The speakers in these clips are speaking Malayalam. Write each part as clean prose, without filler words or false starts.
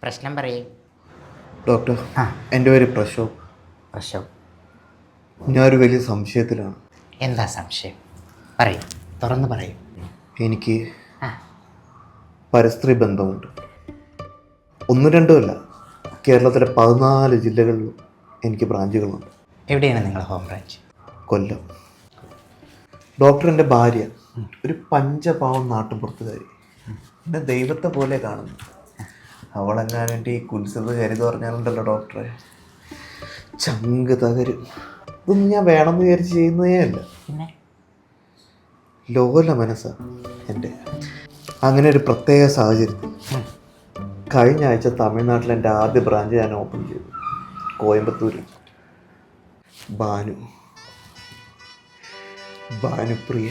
പ്രശ്നം പറയൂ. ഡോക്ടർ, ആ. എൻ്റെ പേര് പ്രശോഭ്. പ്രശ്നം ഞാനൊരു വലിയ സംശയത്തിലാണ്. എന്താ സംശയം? പറയൂ, തുറന്ന് പറയൂ. എനിക്ക് ആ. പരസ്ത്രീ ബന്ധമുണ്ട്. ഒന്നും രണ്ടുമല്ല, കേരളത്തിലെ 14 ജില്ലകളിലും എനിക്ക് ബ്രാഞ്ചുകളുണ്ട്. എവിടെയാണ് നിങ്ങളുടെ ഹോം ബ്രാഞ്ച്? കൊല്ലം. ഡോക്ടർ എൻ്റെ ഭാര്യ ഒരു പഞ്ചപാവം നാട്ടുപുറത്തുകാരി. എന്നെ ദൈവത്തെ പോലെ കാണുന്നു. അവളെങ്ങാനും എൻ്റെ ഈ കുൽസിത കരുത് പറഞ്ഞാലുണ്ടല്ലോ ഡോക്ടറെ, ചങ്ക് തകരും. ഇതൊന്നും ഞാൻ വേണമെന്ന് വിചാരിച്ച് ചെയ്യുന്നതേ അല്ല. പിന്നെ ലോല മനസ്സാണ് എൻ്റെ. അങ്ങനെ ഒരു പ്രത്യേക സാഹചര്യത്തിൽ കഴിഞ്ഞ ആഴ്ച തമിഴ്നാട്ടിൽ എൻ്റെ ആദ്യ ബ്രാഞ്ച് ഞാൻ ഓപ്പൺ ചെയ്തു, കോയമ്പത്തൂരിൽ. ഭാനുപ്രിയ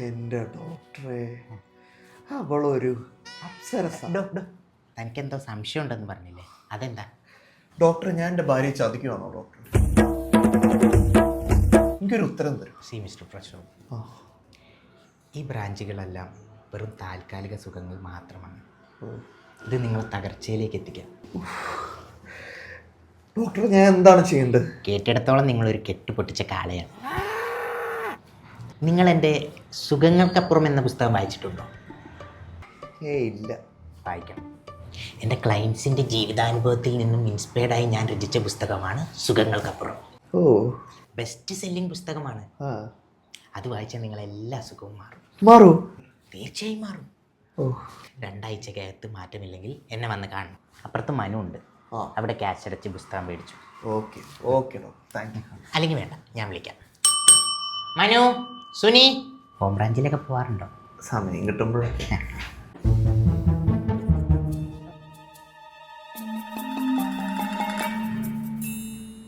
എൻ്റെ ഡോക്ടറെ, അവളൊരു അപ്സരസ. തനിക്കെന്തോ സംശയം ഉണ്ടെന്ന് പറഞ്ഞില്ലേ, അതെന്താ? ഡോക്ടറെ, ഞാൻ എൻ്റെ ഭാര്യയെ ചതിക്കുവാണോ ഡോക്ടർ? എനിക്കൊരു ഉത്തരം തരും. മിസ്റ്റർ പ്രശോഭ്, ഈ ബ്രാഞ്ചുകളെല്ലാം വെറും താൽക്കാലിക സുഖങ്ങൾ മാത്രമാണ്. ഇത് നിങ്ങളെ തകർച്ചയിലേക്ക് എത്തിക്കാം. ഡോക്ടർ, ഞാൻ എന്താണ് ചെയ്യേണ്ടത്? കേട്ടിടത്തോളം നിങ്ങളൊരു കെട്ട് പൊട്ടിച്ച കാളയാണ്. നിങ്ങൾ എൻ്റെ സുഖങ്ങൾക്കപ്പുറം എന്ന പുസ്തകം വായിച്ചിട്ടുണ്ടോ? ഇല്ല. വായിക്കണം. എൻ്റെ ക്ലയൻസിൻ്റെ ജീവിതാനുഭവത്തിൽ നിന്നും ഇൻസ്പയർഡായി ഞാൻ രചിച്ച പുസ്തകമാണ് സുഖങ്ങൾക്കപ്പുറം. ഓ, ബെസ്റ്റ് സെല്ലിംഗ് പുസ്തകമാണ്. ആ. അത് വായിച്ചാൽ നിങ്ങളെല്ലാ സുഖവും മാറും. മാറൂ? തീർച്ചയായും മാറും. ഓ, 2 ആഴ്ചക്കകത്ത് മാറ്റമില്ലെങ്കിൽ എന്നെ വന്ന് കാണണം. അപ്പുറത്ത് മനു ഉണ്ട്, അവിടെ ക്യാഷ് അടച്ച് പുസ്തകം മേടിച്ചു. Okay okay doctor, thank you. അല്ലെങ്കിൽ വേണ്ട, ഞാൻ വിളിക്കാം. മനു, സുനി, ഹോം ബ്രാഞ്ചിലൊക്കെ പോകാറുണ്ടോ? സമയം കിട്ടുമ്പോഴൊക്കെ.